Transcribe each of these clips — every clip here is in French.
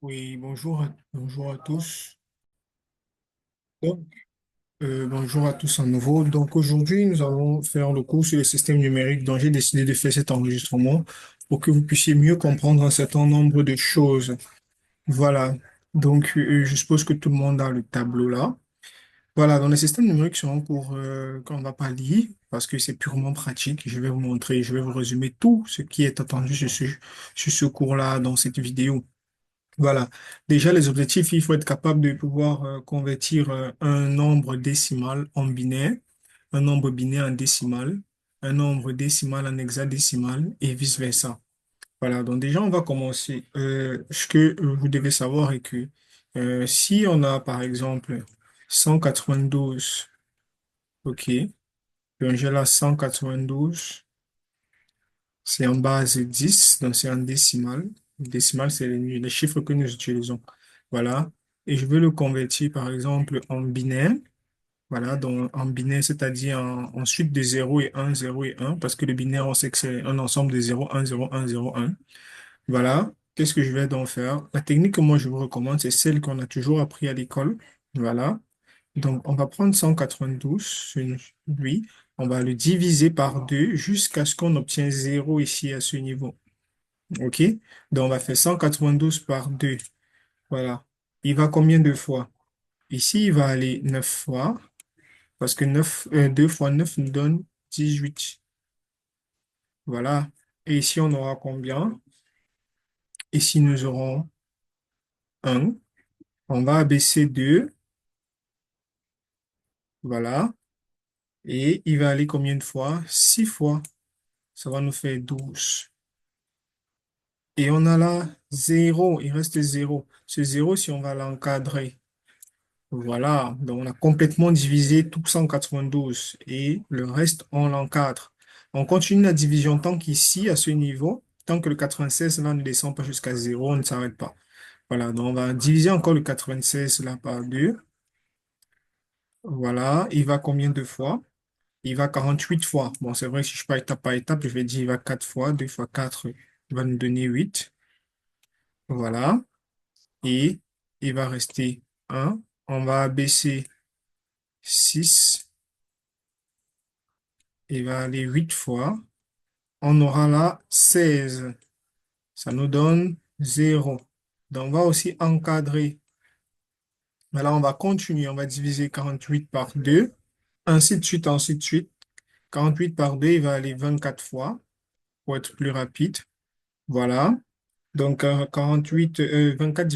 Oui, bonjour à tous. Donc, bonjour à tous à nouveau. Donc, aujourd'hui, nous allons faire le cours sur le système numérique dont j'ai décidé de faire cet enregistrement pour que vous puissiez mieux comprendre un certain nombre de choses. Voilà. Donc, je suppose que tout le monde a le tableau là. Voilà. Donc, les systèmes numériques sont un cours qu'on ne va pas lire parce que c'est purement pratique. Je vais vous montrer, je vais vous résumer tout ce qui est attendu sur ce cours-là dans cette vidéo. Voilà. Déjà, les objectifs, il faut être capable de pouvoir convertir un nombre décimal en binaire, un nombre binaire en décimal, un nombre décimal en hexadécimal et vice-versa. Voilà. Donc déjà, on va commencer. Ce que vous devez savoir est que si on a, par exemple, 192, OK, donc j'ai là 192. C'est en base 10, donc c'est en décimal. Le décimal, c'est les chiffres que nous utilisons. Voilà. Et je veux le convertir, par exemple, en binaire. Voilà, donc en binaire, c'est-à-dire en suite de 0 et 1, parce que le binaire, on sait que c'est un ensemble de 0, 1, 0, 1, 0, 1. Voilà. Qu'est-ce que je vais donc faire? La technique que moi, je vous recommande, c'est celle qu'on a toujours appris à l'école. Voilà. Donc, on va prendre 192, lui, on va le diviser par 2 jusqu'à ce qu'on obtienne 0 ici à ce niveau. OK? Donc, on va faire 192 par 2. Voilà. Il va combien de fois? Ici, il va aller 9 fois, parce que 2 fois 9 nous donne 18. Voilà. Et ici, on aura combien? Ici, nous aurons 1. On va abaisser 2. Voilà. Et il va aller combien de fois? 6 fois. Ça va nous faire 12. Et on a là 0, il reste 0. Ce 0, si on va l'encadrer, voilà, donc on a complètement divisé tout 192 et le reste, on l'encadre. On continue la division tant qu'ici, à ce niveau, tant que le 96 là ne descend pas jusqu'à 0, on ne s'arrête pas. Voilà, donc on va diviser encore le 96 là par 2. Voilà, il va combien de fois? Il va 48 fois. Bon, c'est vrai que si je pars étape par étape, je vais dire il va 4 fois. 2 fois 4 va nous donner 8. Voilà. Et il va rester 1. On va abaisser 6. Il va aller 8 fois. On aura là 16. Ça nous donne 0. Donc, on va aussi encadrer. Mais là, on va continuer. On va diviser 48 par 2. Ainsi de suite, ainsi de suite. 48 par 2, il va aller 24 fois pour être plus rapide. Voilà. Donc, 48, 24,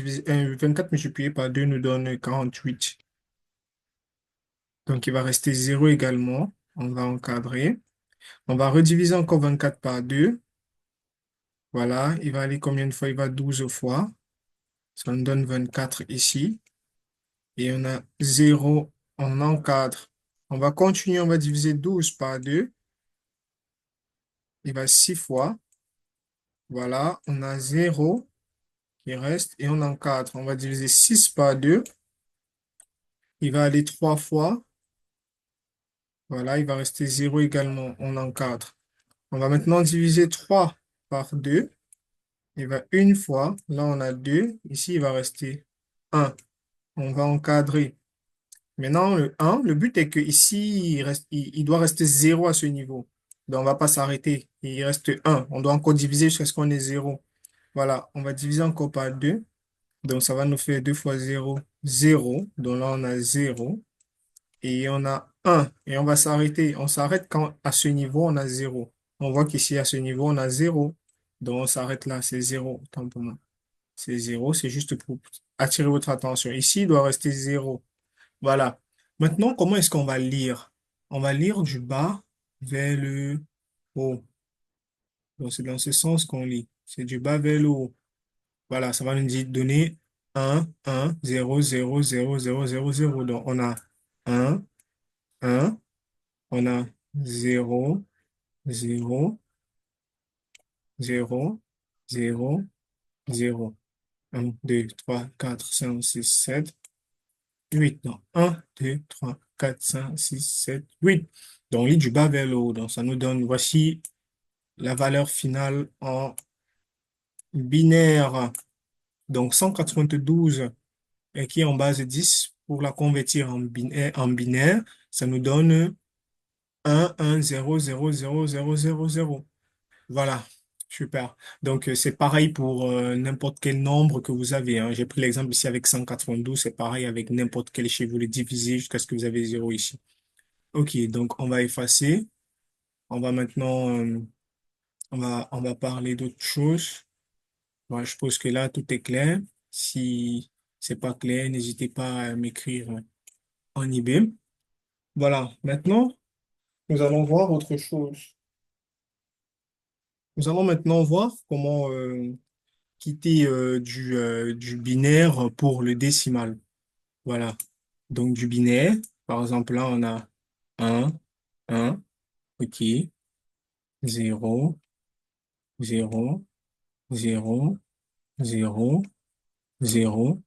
24 multiplié par 2 nous donne 48. Donc, il va rester 0 également. On va encadrer. On va rediviser encore 24 par 2. Voilà. Il va aller combien de fois? Il va 12 fois. Ça nous donne 24 ici. Et on a 0, on encadre. On va continuer, on va diviser 12 par 2. Il va 6 fois. Voilà, on a 0 qui reste et on encadre. On va diviser 6 par 2. Il va aller 3 fois. Voilà, il va rester 0 également. On encadre. On va maintenant diviser 3 par 2. Il va une fois. Là, on a 2. Ici, il va rester 1. On va encadrer. Maintenant, le 1, le but est que ici, il doit rester 0 à ce niveau. Donc, on ne va pas s'arrêter. Il reste 1. On doit encore diviser jusqu'à ce qu'on ait 0. Voilà, on va diviser encore par 2. Donc, ça va nous faire 2 fois 0, 0. Donc là, on a 0. Et on a 1. Et on va s'arrêter. On s'arrête quand à ce niveau, on a 0. On voit qu'ici, à ce niveau, on a 0. Donc, on s'arrête là. C'est 0. Autant pour moi. C'est 0. C'est juste pour attirer votre attention. Ici, il doit rester 0. Voilà. Maintenant, comment est-ce qu'on va lire? On va lire du bas vers le haut. Donc, c'est dans ce sens qu'on lit. C'est du bas vers le haut. Voilà, ça va nous dire donner 1, 1, 0, 0, 0, 0, 0, 0. Donc, on a 1, 1, on a 0, 0, 0, 0, 0. 1, 2, 3, 4, 5, 6, 7. 8. Donc, 1, 2, 3, 4, 5, 6, 7, 8. Donc, on lit du bas vers le haut. Donc, ça nous donne, voici la valeur finale en binaire. Donc, 192 qui est en base 10, pour la convertir en binaire, ça nous donne 1, 1, 0, 0, 0, 0, 0, 0. Voilà, super. Donc, c'est pareil pour n'importe quel nombre que vous avez, hein. J'ai pris l'exemple ici avec 192, c'est pareil avec n'importe quel chiffre. Vous le divisez jusqu'à ce que vous avez 0 ici. OK, donc on va effacer. On va maintenant, on va parler d'autre chose. Bon, je suppose que là, tout est clair. Si c'est pas clair, n'hésitez pas à m'écrire en IB. Voilà, maintenant, nous allons voir autre chose. Nous allons maintenant voir comment quitter du binaire pour le décimal. Voilà. Donc, du binaire, par exemple, là, on a un, OK, 0, 0, 0, 0, 0,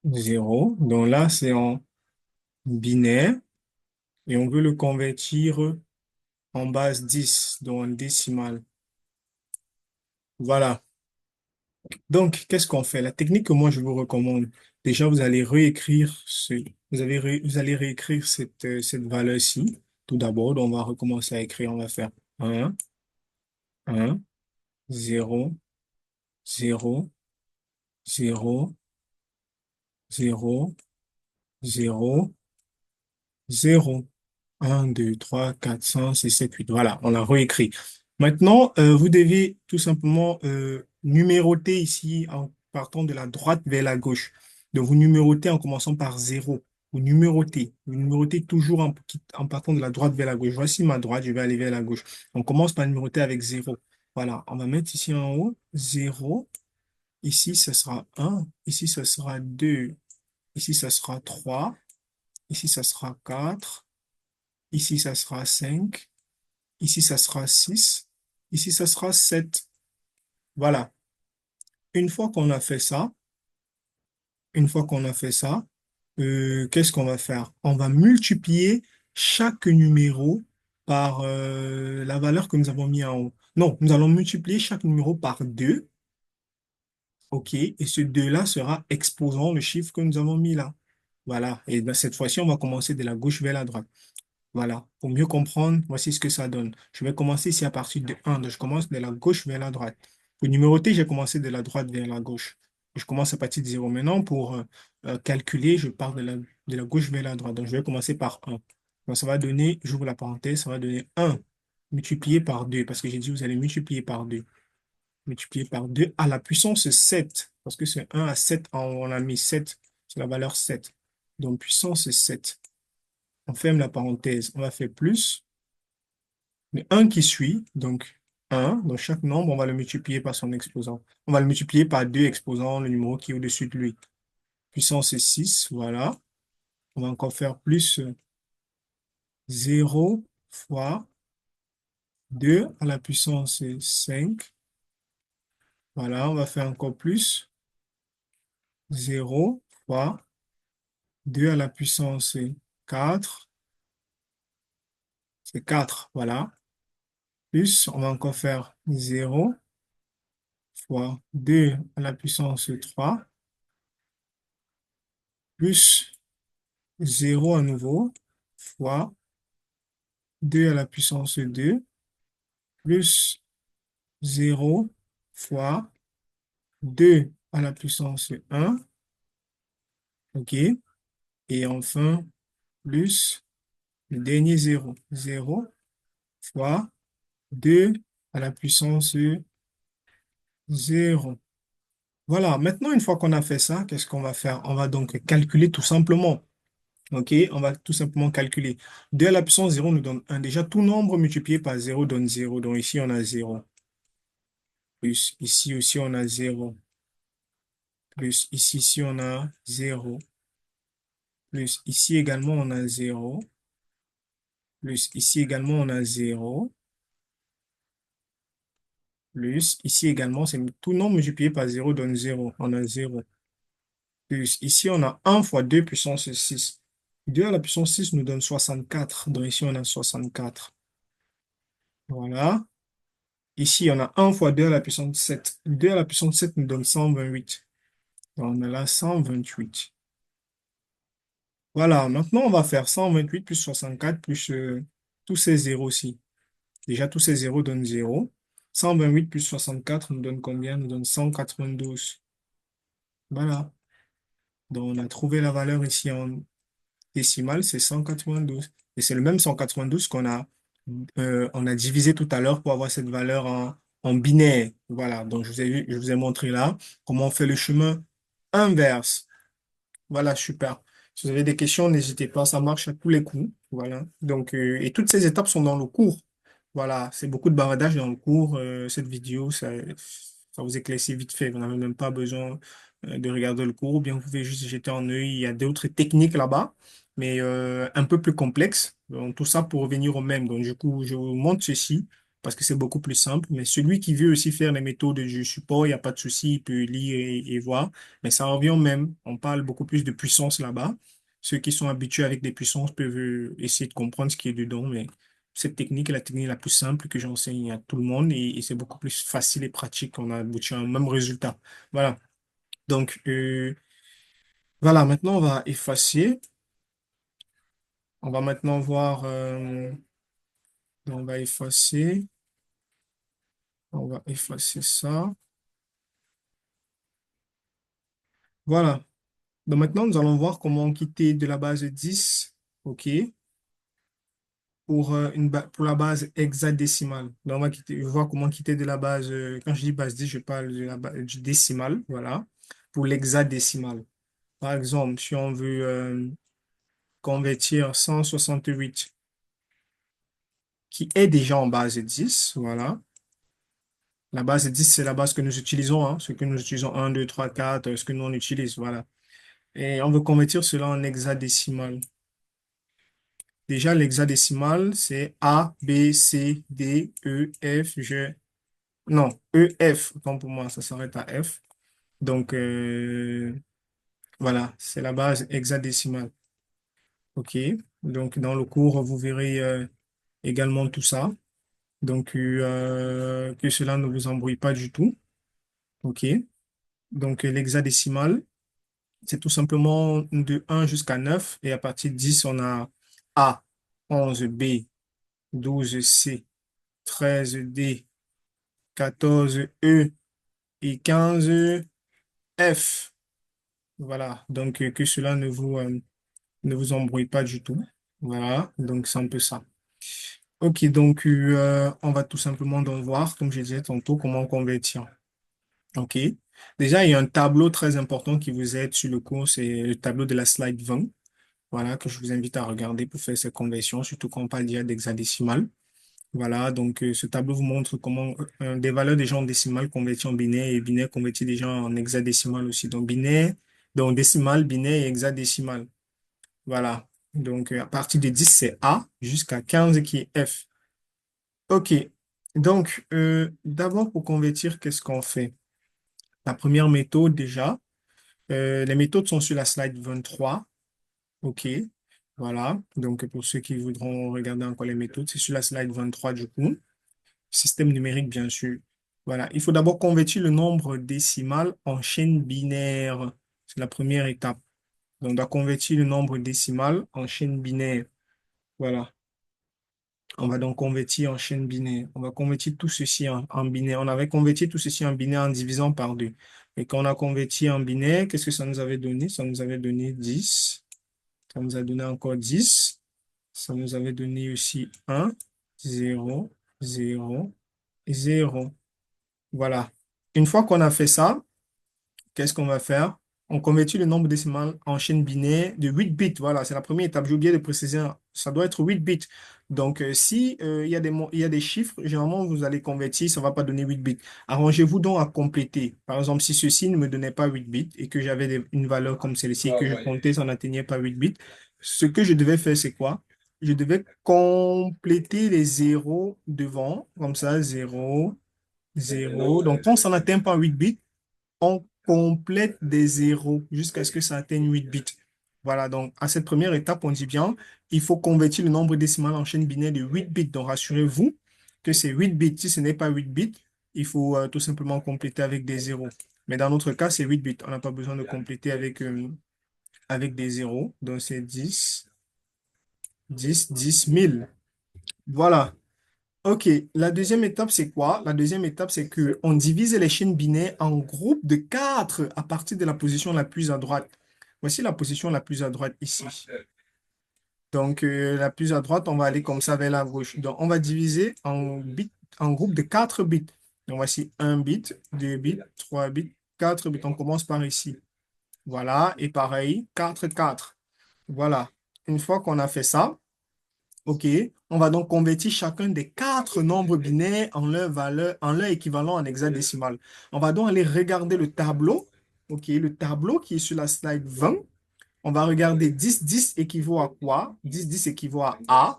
0. Donc là, c'est en binaire et on veut le convertir en base 10, donc en décimale. Voilà. Donc, qu'est-ce qu'on fait? La technique que moi je vous recommande, déjà vous allez réécrire vous allez réécrire cette valeur-ci. Tout d'abord, donc on va recommencer à écrire. On va faire 1, 0, 0, 0, 0, 0, 0. 1, 2, 3, 4, 5, 6, 7, 8. Voilà, on l'a réécrit. Maintenant, vous devez tout simplement numéroter ici en partant de la droite vers la gauche. Donc, vous numérotez en commençant par 0. Vous numérotez toujours en partant de la droite vers la gauche. Voici ma droite, je vais aller vers la gauche. On commence par numéroter avec 0. Voilà, on va mettre ici en haut 0. Ici, ce sera 1. Ici, ce sera 2. Ici, ce sera 3. Ici, ce sera 4. Ici, ça sera 5. Ici, ça sera 6. Ici, ça sera 7. Voilà. Une fois qu'on a fait ça, une fois qu'on a fait ça, qu'est-ce qu'on va faire? On va multiplier chaque numéro par la valeur que nous avons mis en haut. Non, nous allons multiplier chaque numéro par 2. OK. Et ce 2-là sera exposant le chiffre que nous avons mis là. Voilà. Et ben, cette fois-ci, on va commencer de la gauche vers la droite. Voilà, pour mieux comprendre, voici ce que ça donne. Je vais commencer ici à partir de 1, donc je commence de la gauche vers la droite. Pour numéroter, j'ai commencé de la droite vers la gauche. Je commence à partir de 0. Maintenant, pour calculer, je pars de la gauche vers la droite. Donc, je vais commencer par 1. Donc, ça va donner, j'ouvre la parenthèse, ça va donner 1 multiplié par 2, parce que j'ai dit vous allez multiplier par 2. Multiplié par 2 à la puissance 7, parce que c'est 1 à 7, on a mis 7, c'est la valeur 7. Donc, puissance 7. On ferme la parenthèse, on va faire plus. Le 1 qui suit, donc 1, donc chaque nombre, on va le multiplier par son exposant. On va le multiplier par 2 exposants, le numéro qui est au-dessus de lui. Puissance 6, voilà. On va encore faire plus 0 fois 2 à la puissance 5. Voilà, on va faire encore plus 0 fois 2 à la puissance 4. C'est 4, voilà. Plus, on va encore faire 0 fois 2 à la puissance 3, plus 0 à nouveau, fois 2 à la puissance 2, plus 0 fois 2 à la puissance 1, OK? Et enfin, plus le dernier 0, 0 fois 2 à la puissance 0. Voilà, maintenant, une fois qu'on a fait ça, qu'est-ce qu'on va faire? On va donc calculer tout simplement. OK, on va tout simplement calculer. 2 à la puissance 0 nous donne 1. Déjà, tout nombre multiplié par 0 donne 0. Donc ici, on a 0. Plus ici aussi, on a 0. Plus ici, on a 0. Plus ici également, on a 0. Plus ici également, on a 0. Plus ici également, c'est tout nombre multiplié par 0 donne 0. On a 0. Plus ici, on a 1 fois 2 puissance 6. 2 à la puissance 6 nous donne 64. Donc ici, on a 64. Voilà. Ici, on a 1 fois 2 à la puissance 7. 2 à la puissance 7 nous donne 128. Donc, on a là 128. Voilà, maintenant, on va faire 128 plus 64 plus tous ces zéros-ci. Déjà, tous ces zéros donnent 0. 128 plus 64 nous donne combien? Nous donne 192. Voilà. Donc, on a trouvé la valeur ici en décimale, c'est 192. Et c'est le même 192 on a divisé tout à l'heure pour avoir cette valeur en binaire. Voilà. Donc, je vous ai montré là comment on fait le chemin inverse. Voilà, super. Si vous avez des questions, n'hésitez pas, ça marche à tous les coups. Voilà. Donc, et toutes ces étapes sont dans le cours. Voilà, c'est beaucoup de bavardage dans le cours. Cette vidéo, ça vous éclaircit vite fait. Vous n'avez même pas besoin de regarder le cours, ou bien vous pouvez juste jeter un œil. Il y a d'autres techniques là-bas, mais un peu plus complexes. Donc, tout ça pour revenir au même. Donc, du coup, je vous montre ceci parce que c'est beaucoup plus simple. Mais celui qui veut aussi faire les méthodes du support, il n'y a pas de souci, il peut lire et voir. Mais ça revient au même. On parle beaucoup plus de puissance là-bas. Ceux qui sont habitués avec des puissances peuvent essayer de comprendre ce qui est dedans, mais cette technique est la technique la plus simple que j'enseigne à tout le monde et c'est beaucoup plus facile et pratique. On a abouti à un même résultat. Voilà. Donc, voilà. Maintenant, on va effacer. On va maintenant voir. On va effacer. On va effacer ça. Voilà. Donc, maintenant, nous allons voir comment quitter de la base 10. OK. Pour la base hexadécimale. Donc, voir comment quitter de la base, quand je dis base 10, je parle du décimal, voilà, pour l'hexadécimal. Par exemple, si on veut convertir 168, qui est déjà en base 10, voilà. La base 10, c'est la base que nous utilisons, hein, ce que nous utilisons 1, 2, 3, 4, ce que nous on utilise, voilà. Et on veut convertir cela en hexadécimal. Déjà, l'hexadécimal, c'est A, B, C, D, E, F, G. Non, E, F, autant pour moi, ça s'arrête à F. Donc, voilà, c'est la base hexadécimale. OK. Donc, dans le cours, vous verrez également tout ça. Donc, que cela ne vous embrouille pas du tout. OK. Donc, l'hexadécimal, c'est tout simplement de 1 jusqu'à 9. Et à partir de 10, on a A, 11, B, 12, C, 13, D, 14, E et 15, F. Voilà. Donc, que cela ne vous embrouille pas du tout. Voilà. Donc, c'est un peu ça. OK. Donc, on va tout simplement donc voir, comme je disais tantôt, comment convertir. OK. Déjà, il y a un tableau très important qui vous aide sur le cours, c'est le tableau de la slide 20. Voilà, que je vous invite à regarder pour faire ces conversions, surtout quand on parle déjà d'hexadécimal. Voilà, donc ce tableau vous montre comment des valeurs déjà en décimal converties en binaire et binaire converties déjà en hexadécimal aussi. Donc binaire, donc décimal, binaire et hexadécimal. Voilà. Donc à partir de 10, c'est A jusqu'à 15 qui est F. OK. Donc d'abord pour convertir, qu'est-ce qu'on fait? La première méthode déjà, les méthodes sont sur la slide 23. OK. Voilà. Donc pour ceux qui voudront regarder encore les méthodes, c'est sur la slide 23 du coup. Système numérique, bien sûr. Voilà. Il faut d'abord convertir le nombre décimal en chaîne binaire. C'est la première étape. Donc, on doit convertir le nombre décimal en chaîne binaire. Voilà. On va donc convertir en chaîne binaire. On va convertir tout ceci en binaire. On avait converti tout ceci en binaire en divisant par 2. Et quand on a converti en binaire, qu'est-ce que ça nous avait donné? Ça nous avait donné 10. Ça nous a donné encore 10. Ça nous avait donné aussi 1, 0, 0, 0. Voilà. Une fois qu'on a fait ça, qu'est-ce qu'on va faire? On convertit le nombre décimal en chaîne binaire de 8 bits. Voilà, c'est la première étape. J'ai oublié de préciser, ça doit être 8 bits. Donc, si il y a il y a des chiffres, généralement, vous allez convertir, ça ne va pas donner 8 bits. Arrangez-vous donc à compléter. Par exemple, si ceci ne me donnait pas 8 bits et que j'avais une valeur comme celle-ci et que je comptais, ça n'atteignait pas 8 bits, ce que je devais faire, c'est quoi? Je devais compléter les zéros devant, comme ça, 0, 0. Donc, quand ça n'atteint pas 8 bits, on complète des zéros jusqu'à ce que ça atteigne 8 bits. Voilà, donc à cette première étape, on dit bien, il faut convertir le nombre décimal en chaîne binaire de 8 bits. Donc, rassurez-vous que c'est 8 bits. Si ce n'est pas 8 bits, il faut tout simplement compléter avec des zéros. Mais dans notre cas, c'est 8 bits. On n'a pas besoin de compléter avec des zéros. Donc, c'est 10, 10, 10 000. Voilà. OK. La deuxième étape, c'est quoi? La deuxième étape, c'est que on divise les chaînes binaires en groupes de 4 à partir de la position la plus à droite. Voici la position la plus à droite ici. Donc, la plus à droite, on va aller comme ça vers la gauche. Donc, on va diviser en groupe de 4 bits. Donc, voici un bit, 2 bits, 3 bits, 4 bits. On commence par ici. Voilà. Et pareil, 4 4. Voilà. Une fois qu'on a fait ça, OK, on va donc convertir chacun des 4 nombres binaires en leur valeur, en leur équivalent en hexadécimal. On va donc aller regarder le tableau. OK, le tableau qui est sur la slide 20. On va regarder 10, 10 équivaut à quoi? 10, 10 équivaut à A.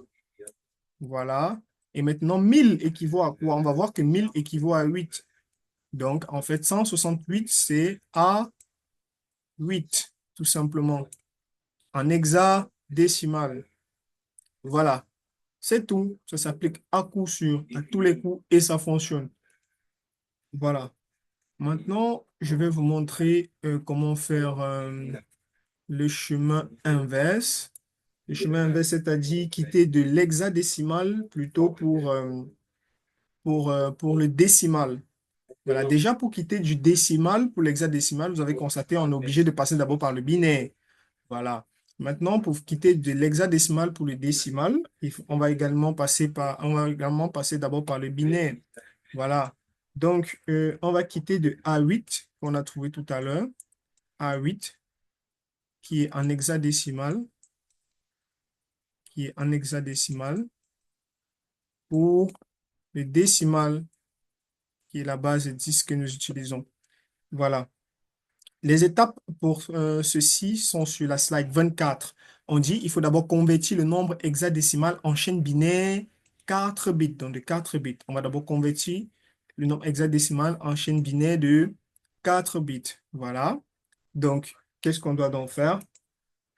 Voilà. Et maintenant, 1000 équivaut à quoi? On va voir que 1000 équivaut à 8. Donc, en fait, 168, c'est A8, tout simplement, en hexadécimal. Voilà. C'est tout. Ça s'applique à coup sûr, à tous les coups, et ça fonctionne. Voilà. Maintenant, je vais vous montrer comment faire le chemin inverse. Le chemin inverse, c'est-à-dire quitter de l'hexadécimal plutôt pour le décimal. Voilà, déjà pour quitter du décimal pour l'hexadécimal, vous avez constaté, on est obligé de passer d'abord par le binaire. Voilà. Maintenant, pour quitter de l'hexadécimal pour le décimal, on va également passer d'abord par le binaire. Voilà. Donc, on va quitter de A8 qu'on a trouvé tout à l'heure, A8 qui est en hexadécimal, pour le décimal qui est la base 10 que nous utilisons. Voilà. Les étapes pour ceci sont sur la slide 24. On dit il faut d'abord convertir le nombre hexadécimal en chaîne binaire 4 bits, donc de 4 bits. On va d'abord convertir le nombre hexadécimal en chaîne binaire de 4 bits. Voilà. Donc, qu'est-ce qu'on doit donc faire?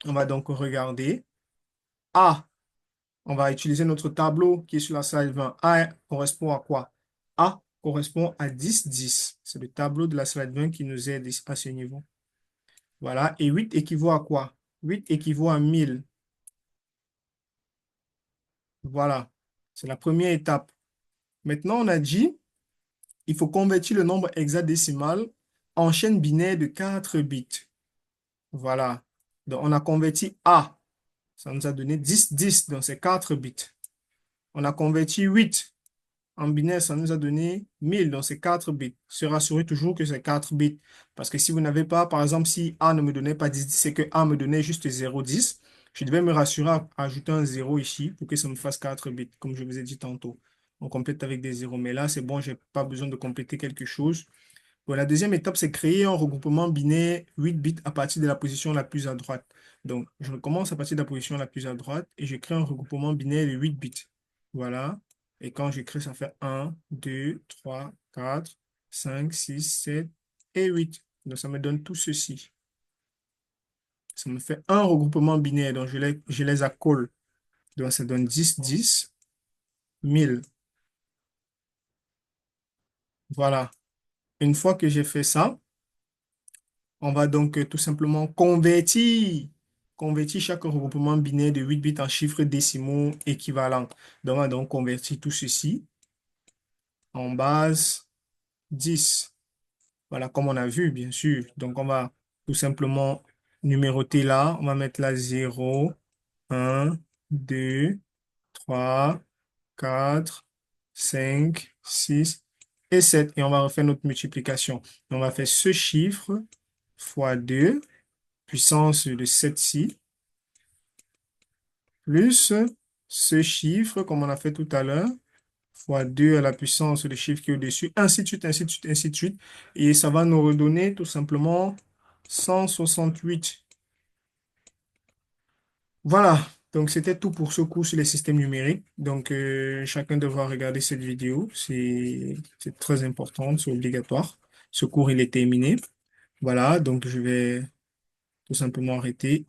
On va donc regarder. A, on va utiliser notre tableau qui est sur la slide 20. A correspond à quoi? A correspond à 10, 10. C'est le tableau de la slide 20 qui nous aide à ce niveau. Voilà. Et 8 équivaut à quoi? 8 équivaut à 1000. Voilà. C'est la première étape. Maintenant, on a dit, il faut convertir le nombre hexadécimal en chaîne binaire de 4 bits. Voilà. Donc, on a converti A. Ça nous a donné 10, 10. Donc, c'est 4 bits. On a converti 8 en binaire, ça nous a donné 1000, donc c'est 4 bits. Se rassurer toujours que c'est 4 bits. Parce que si vous n'avez pas, par exemple, si A ne me donnait pas 10, 10, c'est que A me donnait juste 0, 10. Je devais me rassurer à ajouter un 0 ici pour que ça me fasse 4 bits, comme je vous ai dit tantôt. On complète avec des 0. Mais là, c'est bon, je n'ai pas besoin de compléter quelque chose. Bon, la deuxième étape, c'est créer un regroupement binaire 8 bits à partir de la position la plus à droite. Donc, je commence à partir de la position la plus à droite et je crée un regroupement binaire de 8 bits. Voilà. Et quand je crée, ça fait 1, 2, 3, 4, 5, 6, 7 et 8. Donc, ça me donne tout ceci. Ça me fait un regroupement binaire. Donc, je les accole. Donc, ça donne 10, 10, 1000. Voilà. Une fois que j'ai fait ça, on va donc tout simplement convertir chaque regroupement binaire de 8 bits en chiffres décimaux équivalents. Donc, on va donc convertir tout ceci en base 10. Voilà, comme on a vu, bien sûr. Donc, on va tout simplement numéroter là. On va mettre là 0, 1, 2, 3, 4, 5, 6 et 7. Et on va refaire notre multiplication. On va faire ce chiffre fois 2 puissance de 7ci, plus ce chiffre, comme on a fait tout à l'heure, fois 2 à la puissance du chiffre qui est au-dessus, ainsi de suite, ainsi de suite, ainsi de suite. Et ça va nous redonner tout simplement 168. Voilà, donc c'était tout pour ce cours sur les systèmes numériques. Donc, chacun devra regarder cette vidéo. C'est très important, c'est obligatoire. Ce cours, il est terminé. Voilà, donc je vais tout simplement arrêter.